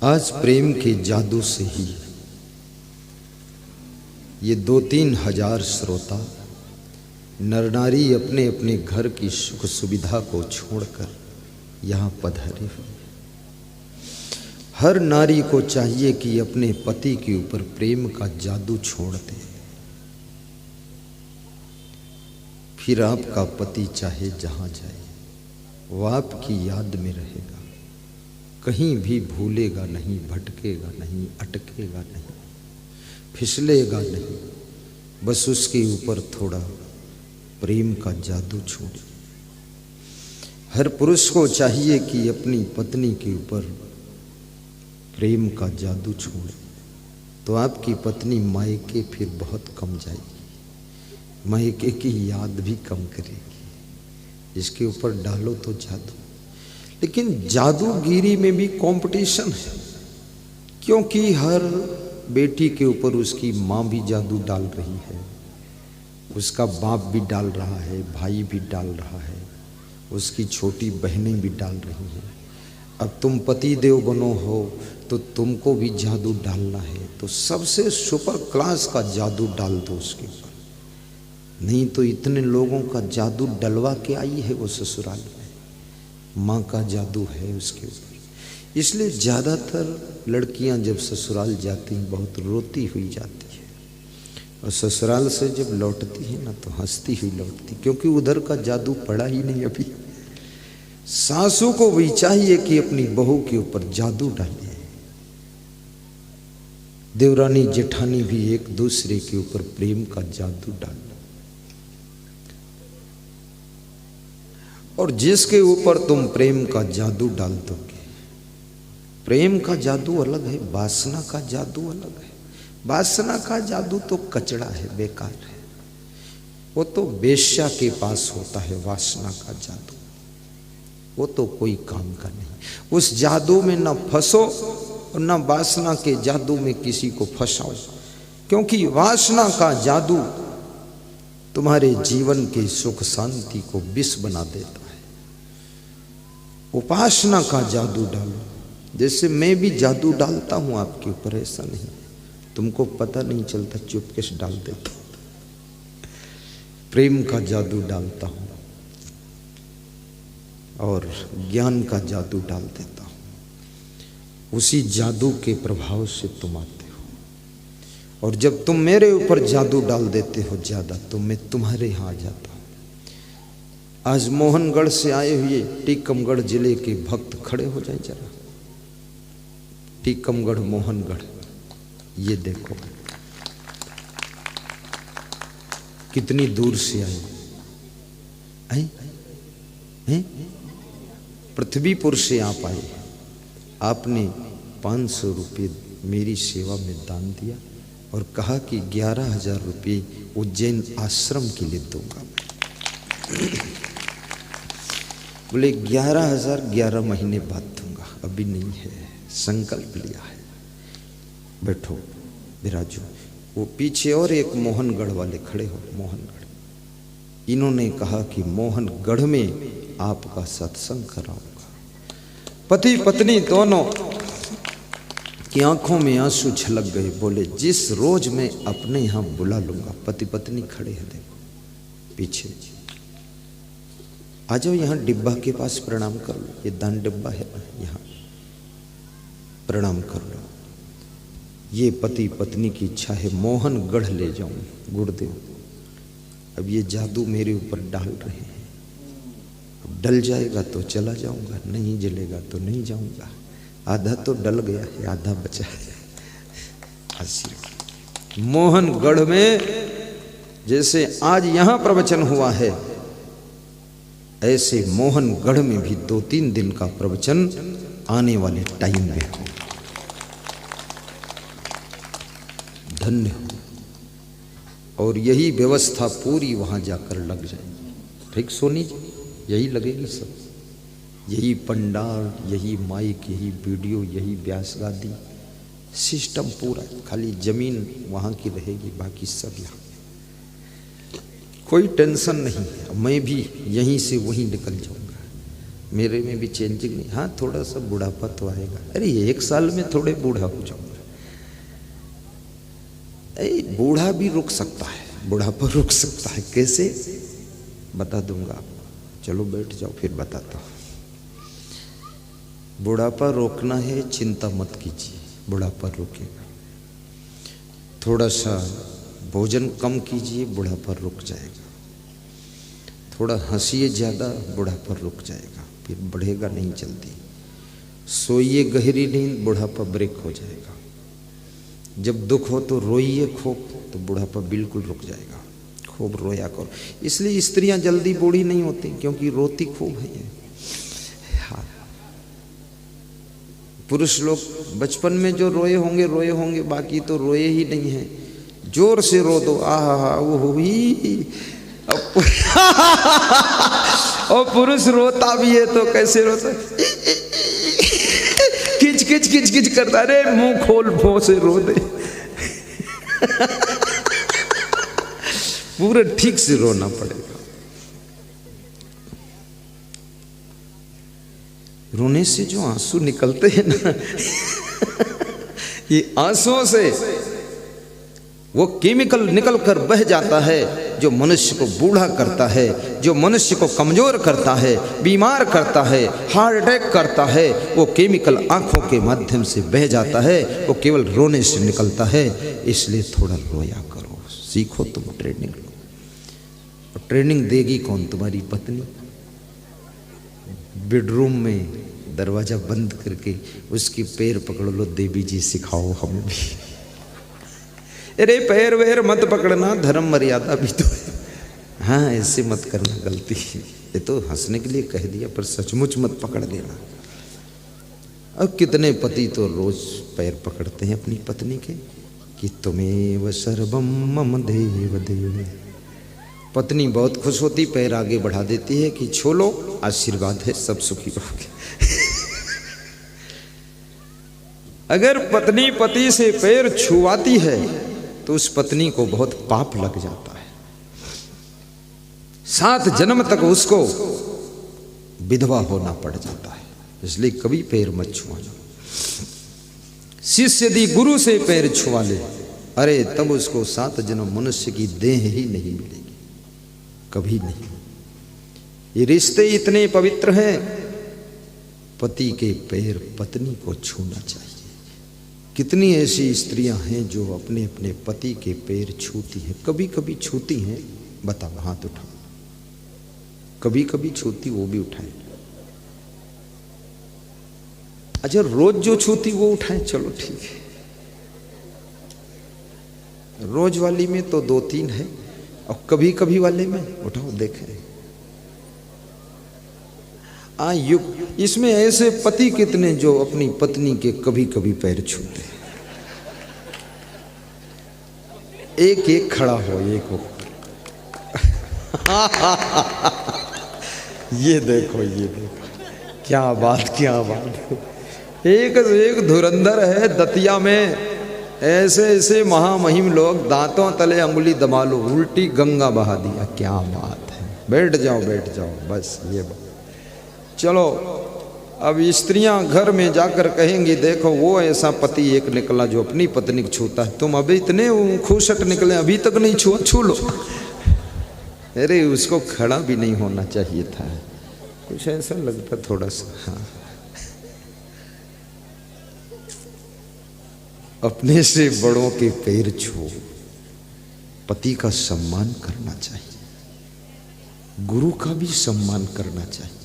आज प्रेम के जादू से ही ये 2-3 हजार श्रोता नर नारी अपने अपने घर की सुख सुविधा को छोड़कर यहाँ पधारे हुए। हर नारी को चाहिए कि अपने पति के ऊपर प्रेम का जादू छोड़ दे, फिर आपका पति चाहे जहाँ जाए वो आपकी याद में रहेगा, कहीं भी भूलेगा नहीं, भटकेगा नहीं, अटकेगा नहीं, फिसलेगा नहीं। बस उसके ऊपर थोड़ा प्रेम का जादू छोड़े। हर पुरुष को चाहिए कि अपनी पत्नी के ऊपर प्रेम का जादू छोड़े, तो आपकी पत्नी मायके फिर बहुत कम जाएगी, मायके की याद भी कम करेगी। इसके ऊपर डालो तो जादू। लेकिन जादूगिरी में भी कंपटीशन है, क्योंकि हर बेटी के ऊपर उसकी माँ भी जादू डाल रही है, उसका बाप भी डाल रहा है, भाई भी डाल रहा है, उसकी छोटी बहनें भी डाल रही हैं। अब तुम पति देव बनो हो तो तुमको भी जादू डालना है, तो सबसे सुपर क्लास का जादू डाल दो उसके ऊपर। नहीं तो इतने लोगों का जादू डलवा के आई है वो ससुराल में, माँ का जादू है उसके ऊपर। इसलिए ज़्यादातर लड़कियां जब ससुराल जाती हैं बहुत रोती हुई जाती है, और ससुराल से जब लौटती है ना तो हंसती हुई लौटती, क्योंकि उधर का जादू पड़ा ही नहीं अभी। सासू को भी चाहिए कि अपनी बहू के ऊपर जादू डाले। देवरानी जेठानी भी एक दूसरे के ऊपर प्रेम का जादू डाले। और जिसके ऊपर तुम प्रेम का जादू डाल दोगे, प्रेम का जादू अलग है, वासना का जादू अलग है। वासना का जादू तो कचड़ा है, बेकार है, वो तो वेश्या के पास होता है। वासना का जादू वो तो कोई काम का नहीं। उस जादू में ना फंसो और ना वासना के जादू में किसी को फंसाओ, क्योंकि वासना का जादू तुम्हारे जीवन के सुख शांति को विष बना देता है। उपासना का जादू डालो, जैसे मैं भी जादू डालता हूं आपके ऊपर, ऐसा नहीं, तुमको पता नहीं चलता, चुपके से डाल देता हूं। प्रेम का जादू डालता हूं और ज्ञान का जादू डाल देता हूं। उसी जादू के प्रभाव से तुम आते हो, और जब तुम मेरे ऊपर जादू डाल देते हो ज्यादा, तो मैं तुम्हारे यहाँ आ जाता हूं। आज मोहनगढ़ से आए हुए टीकमगढ़ जिले के भक्त खड़े हो जाए जरा। टीकमगढ़, मोहनगढ़, ये देखो कितनी दूर से आए हैं? पृथ्वीपुर से आप आए। आपने 500 रुपये मेरी सेवा में दान दिया और कहा कि 11,000 रुपये उज्जैन आश्रम के लिए दूंगा। बोले 11,000 11 महीने बाद दूंगा, अभी नहीं है, संकल्प लिया है। बैठो, विराजो। वो पीछे और एक मोहनगढ़ वाले खड़े हो, मोहनगढ़। इन्होंने कहा कि मोहनगढ़ में आपका सत्संग कराऊंगा। पति पत्नी दोनों की आंखों में आंसू छलक गए। बोले जिस रोज मैं अपने यहाँ बुला लूंगा। पति पत्नी खड़े हैं, देखो पीछे। आ जाओ यहाँ डिब्बा के पास प्रणाम कर लो, ये दान डिब्बा है ना, यहाँ प्रणाम कर लो। ये पति पत्नी की इच्छा है मोहनगढ़ ले जाऊं गुरुदेव। अब ये जादू मेरे ऊपर डाल रहे हैं, अब डल जाएगा तो चला जाऊंगा, नहीं जलेगा तो नहीं जाऊंगा। आधा तो डल गया है, आधा बचा है। मोहनगढ़ में जैसे आज यहां प्रवचन हुआ है, ऐसे मोहनगढ़ में भी 2-3 दिन का प्रवचन आने वाले टाइम में हो। धन्य हो। और यही व्यवस्था पूरी वहां जाकर लग जाएगी। ठीक सोनी जी, यही लगेगी सब, यही पंडाल, यही माइक, यही वीडियो, यही व्यास गादी, सिस्टम पूरा। खाली जमीन वहां की रहेगी, बाकी सब यहाँ। कोई टेंशन नहीं है। मैं भी यहीं से वहीं निकल जाऊंगा। मेरे में भी चेंजिंग नहीं। हाँ थोड़ा सा बुढ़ापा तो आएगा। अरे 1 साल में थोड़े बूढ़ा हो जाऊंगा। बूढ़ा भी रुक सकता है, बुढ़ापा रुक सकता है। कैसे बता दूंगा आपको, चलो बैठ जाओ फिर बताता हूँ। बुढ़ापा रोकना है, चिंता मत कीजिए, बुढ़ापा रुकेगा। थोड़ा सा भोजन कम कीजिए, बुढ़ापा रुक जाएगा। थोड़ा हंसिए ज़्यादा, बुढ़ापा रुक जाएगा, फिर बढ़ेगा नहीं जल्दी। सोइए गहरी नींद, बुढ़ापा ब्रेक हो जाएगा। जब दुख हो तो रोइए खूब, तो बुढ़ापा बिल्कुल रुक जाएगा। खूब रोया करो। इसलिए स्त्रियां जल्दी बूढ़ी नहीं होती, क्योंकि रोती खूब है ये। हाँ, पुरुष लोग बचपन में जो रोए होंगे, बाकी तो रोए ही नहीं है। जोर से रो दो, आहा वो हुई। और पुरुष रोता भी है तो कैसे रोता, किच किच किच किच करता, अरे मुंह खोल, भों से रो दे। पूरा ठीक से रोना पड़ेगा। रोने से जो आंसू निकलते हैं ना, ये आंसुओं से वो केमिकल निकल कर बह जाता है, जो मनुष्य को बूढ़ा करता है, जो मनुष्य को कमजोर करता है, बीमार करता है, हार्ट अटैक करता है। वो केमिकल आंखों के माध्यम से बह जाता है, वो केवल रोने से निकलता है। इसलिए थोड़ा रोया करो, सीखो, तुम ट्रेनिंग लो। और ट्रेनिंग देगी कौन? तुम्हारी पत्नी। बेडरूम में दरवाजा बंद करके उसकी पैर पकड़ लो, देवी जी सिखाओ हमें भी। अरे पैर वैर मत पकड़ना, धर्म मर्यादा भी तो है। हाँ ऐसे मत करना, गलती। ये तो हंसने के लिए कह दिया, पर सचमुच मत पकड़ लेना। अब कितने पति तो रोज पैर पकड़ते हैं अपनी पत्नी के, कि तुम्हें सर्वम मम देव देव। पत्नी बहुत खुश होती, पैर आगे बढ़ा देती है कि छोलो, आशीर्वाद है, सब सुखी रहोगे। अगर पत्नी पति से पैर छुआती है तो उस पत्नी को बहुत पाप लग जाता है। 7 जन्म तक उसको विधवा होना पड़ जाता है। इसलिए कभी पैर मत छुआना। शिष्य यदि गुरु से पैर छुआ ले, अरे तब उसको 7 जन्म मनुष्य की देह ही नहीं मिलेगी, कभी नहीं। ये रिश्ते इतने पवित्र हैं, पति के पैर पत्नी को छूना चाहिए। कितनी ऐसी स्त्रियां हैं जो अपने अपने पति के पैर छूती हैं? कभी कभी छूती हैं, बताओ, हाथ उठाओ। कभी कभी छूती, वो भी उठाए। अच्छा, रोज जो छूती वो उठाए, चलो ठीक है। रोज वाली में तो 2-3 है, और कभी कभी वाले में उठाओ, देखें। इसमें ऐसे पति कितने जो अपनी पत्नी के कभी कभी पैर छूते। एक एक खड़ा हो, एक हो। ये देखो, ये देखो, क्या बात, क्या बात। एक धुरंधर है दतिया में। ऐसे ऐसे महामहिम लोग, दांतों तले अंगुली दबा लो, उल्टी गंगा बहा दिया। क्या बात है। बैठ जाओ, बैठ जाओ, बस ये बात। चलो, अब स्त्रियां घर में जाकर कहेंगी, देखो वो ऐसा पति एक निकला जो अपनी पत्नी को छूता है। तुम अभी इतने खूसट निकले, अभी तक नहीं छुआ, छू लो। अरे उसको खड़ा भी नहीं होना चाहिए था, कुछ ऐसा लगता थोड़ा सा। हाँ, अपने से बड़ों के पैर छू। पति का सम्मान करना चाहिए, गुरु का भी सम्मान करना चाहिए।